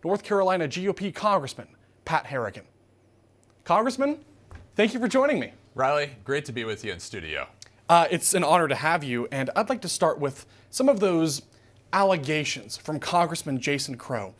North Carolina GOP Congressman Pat Harrigan. Congressman, thank you for joining me. Riley, great to be with you in studio. It's an honor to have you, and I'd like to start with some of those allegations from Congressman Jason Crow.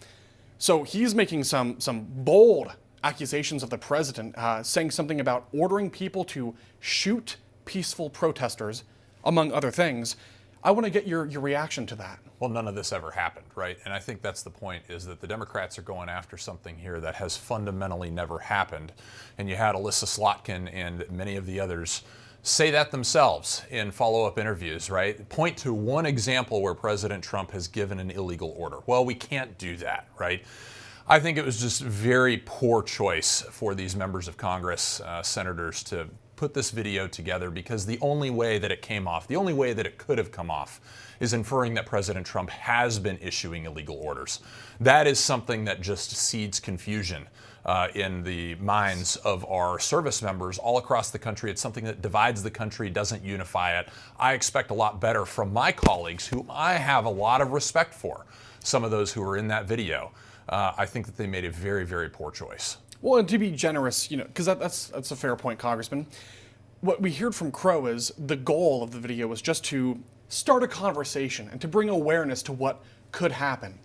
So he's making some bold accusations of the president, saying something about ordering people to shoot peaceful protesters, among other things. I want to get your reaction to that. Well, none of this ever happened, right? And I think that's the point, is that the Democrats are going after something here that has fundamentally never happened. And you had Alyssa Slotkin and many of the others say that themselves in follow-up interviews, right? Point to one example where President Trump has given an illegal order. Well, we can't do that, right? I think it was just very poor choice for these members of Congress, senators, to put this video together, because the only way that it came off, the only way that it could have come off, is inferring that President Trump has been issuing illegal orders. That is something that just seeds confusion in the minds of our service members all across the country. It's something that divides the country, doesn't unify it. I expect a lot better from my colleagues, who I have a lot of respect for, some of those who were in that video. I think that they made a very, very poor choice. Well, and to be generous, because that's a fair point, Congressman. What we heard from Crow is the goal of the video was just to start a conversation and to bring awareness to what could happen.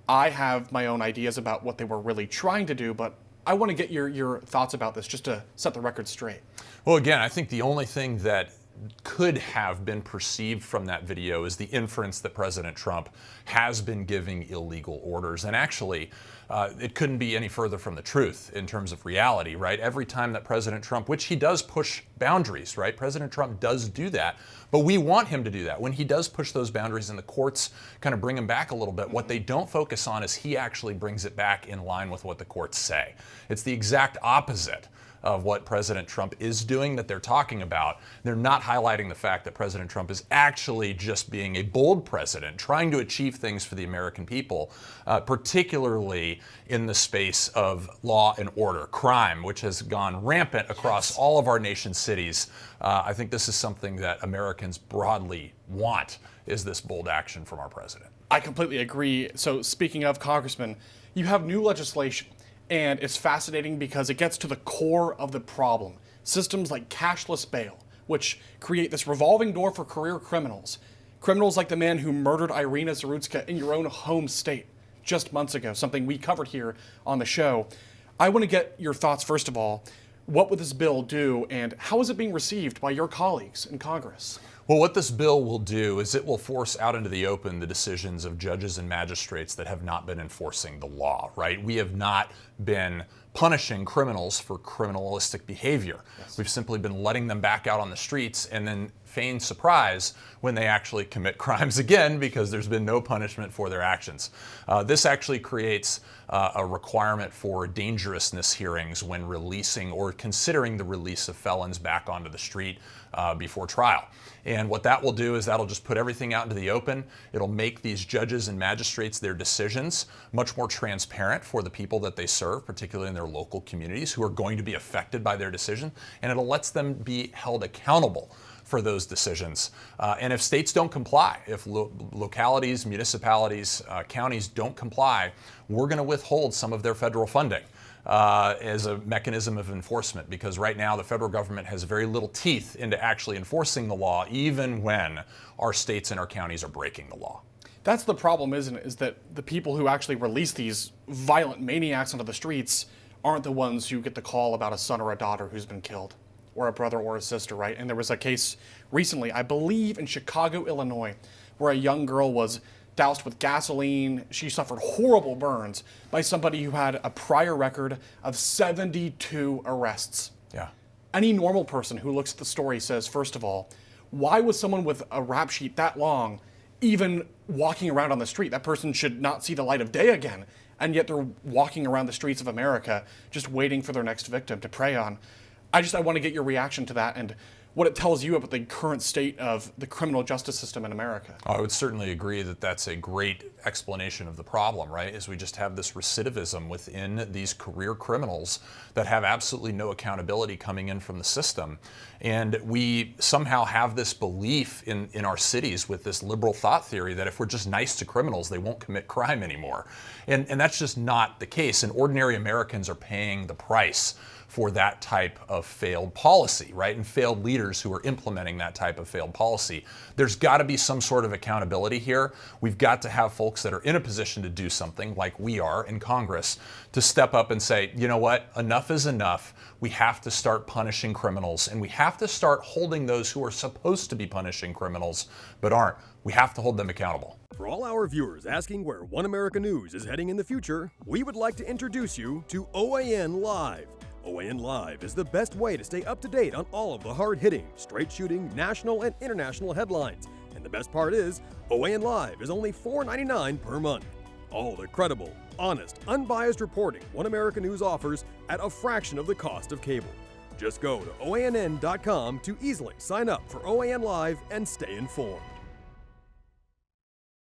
I have my own ideas about what they were really trying to do, but I want to get your thoughts about this just to set the record straight. Well, again, I think the only thing that could have been perceived from that video is the inference that President Trump has been giving illegal orders. And actually, it couldn't be any further from the truth in terms of reality, right? Every time that President Trump, which he does push boundaries, right? President Trump does do that, but we want him to do that. When he does push those boundaries and the courts kind of bring him back a little bit, what they don't focus on is he actually brings it back in line with what the courts say. It's the exact opposite of what President Trump is doing that they're talking about. They're not highlighting the fact that President Trump is actually just being a bold president, trying to achieve things for the American people, particularly in the space of law and order, crime, which has gone rampant across all of our nation's cities. I think this is something that Americans broadly want, is this bold action from our president. I completely agree. So speaking of, Congressman, you have new legislation. And it's fascinating because it gets to the core of the problem. Systems like cashless bail, which create this revolving door for career criminals. Criminals like the man who murdered Irina Zarutska in your own home state just months ago, something we covered here on the show. I want to get your thoughts, first of all. What would this bill do, and how is it being received by your colleagues in Congress? Well, what this bill will do is it will force out into the open the decisions of judges and magistrates that have not been enforcing the law, right? We have not been punishing criminals for criminalistic behavior. Yes. We've simply been letting them back out on the streets and then feign surprise when they actually commit crimes again, because there's been no punishment for their actions. This actually creates a requirement for dangerousness hearings when releasing or considering the release of felons back onto the street before trial. And what that will do is that'll just put everything out into the open. It'll make these judges and magistrates, their decisions, much more transparent for the people that they serve, particularly in their local communities who are going to be affected by their decision. And it'll let them be held accountable for those decisions. And if states don't comply, if localities, municipalities, counties don't comply, we're going to withhold some of their federal funding as a mechanism of enforcement, because right now the federal government has very little teeth into actually enforcing the law, even when our states and our counties are breaking the law. That's the problem, isn't it? Is that the people who actually release these violent maniacs onto the streets aren't the ones who get the call about a son or a daughter who's been killed, or a brother or a sister, right? And there was a case recently, I believe in Chicago, Illinois, where a young girl was doused with gasoline. She suffered horrible burns by somebody who had a prior record of 72 arrests. Yeah. Any normal person who looks at the story says, first of all, why was someone with a rap sheet that long even walking around on the street? That person should not see the light of day again. And yet they're walking around the streets of America just waiting for their next victim to prey on. I want to get your reaction to that. And what it tells you about the current state of the criminal justice system in America. I would certainly agree that that's a great explanation of the problem, right? Is we just have this recidivism within these career criminals that have absolutely no accountability coming in from the system. And we somehow have this belief in our cities with this liberal thought theory that if we're just nice to criminals, they won't commit crime anymore. And that's just not the case. And ordinary Americans are paying the price for that type of failed policy, right? And failed leaders who are implementing that type of failed policy. There's got to be some sort of accountability here. We've got to have folks that are in a position to do something, like we are in Congress, to step up and say, you know what, enough is enough. We have to start punishing criminals, and we have to start holding those who are supposed to be punishing criminals but aren't. We have to hold them accountable. For all our viewers asking where One America News is heading in the future, we would like to introduce you to OAN Live. OAN Live is the best way to stay up to date on all of the hard-hitting, straight-shooting, national and international headlines. And the best part is, OAN Live is only $4.99 per month. All the credible, honest, unbiased reporting One America News offers at a fraction of the cost of cable. Just go to OANN.com to easily sign up for OAN Live and stay informed.